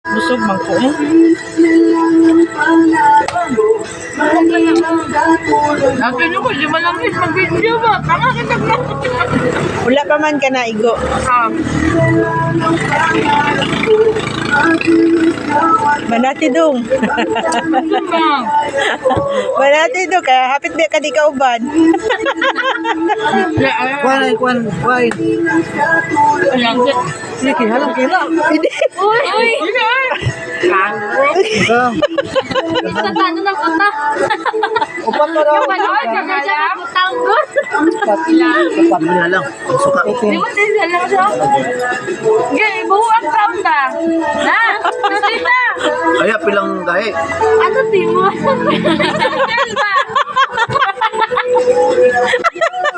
Busog man ko eh. Akin ako, di malangit mag-video ba? Tama kita na. Wala pa man ka na igo. Manati dong. Manati dong kaya hapit di ka di kauban. Kuan. Malangit. Sige, halang kila. Uy! Isa tano ng kota. Upat na daw. Ay, kagaya siya nagutanggot. Upat na lang. Ang suka. Di mo siya lang siya. Gay, buhuang taon na. Na! Nasita! Kaya pilang gahe. Ano timo?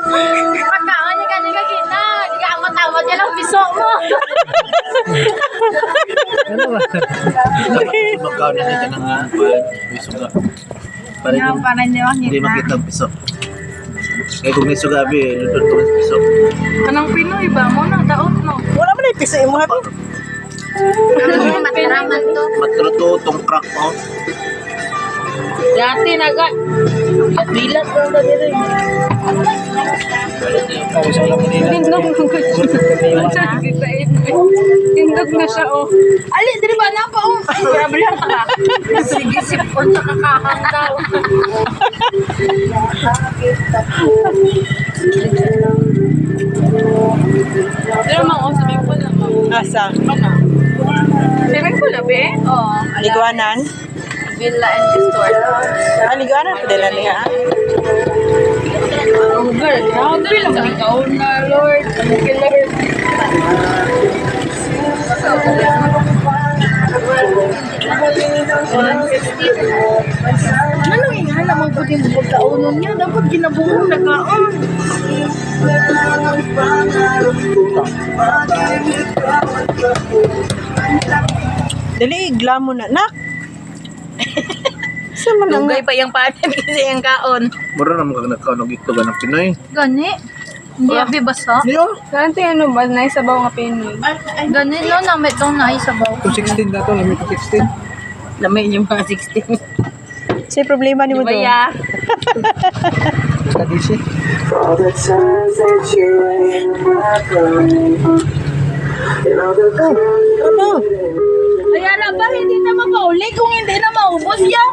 Pagkaon niya kanina kita. Hindi ka matawad yan ang piso mo. Dapat magkaon na dito ng suka. Para Yung parang hindi hindi makita. makita ang piso. Kaya kung may suga, doon ko ang piso. Anong Pinoy ba? Muna, daot no. Wala man ay piso yung mga to. Mataraman to. Matruto tong crack mo. Dati naga. At bilat ko na dito. Tindog Tindog na siya oh. Ali, dili ba na pa oh. Grabe lang ka. Sige, sipon sa kakahang daw. Pero mga sabi ko na Asa? Sabi ko na be? Oo. Liguanan? Villa and Resort. Liguanan pa dila niya. Oh girl, grabe lang ikaw na Lord. Thank you Lord. Ano yung nga naman po din pagkaunon niya? Dapat ginabuhong na kaon. Dali, igla mo na. Nak! Sa man ang... Dugay pa yung panin kasi yung kaon. Mura naman kang nagkaon ng ito ng Pinoy. Gani. Hindi abi basa. Diyo? Ganti ano ba? Naisabaw nga Pinoy. Gani no na may tong naisabaw. 16 na ito, limit 16. Lamay yung mga 16. Sa problema ni mo doon. Baya. Kadisi. Ano? Kaya na ba hindi na mapauli kung hindi na maubos yan?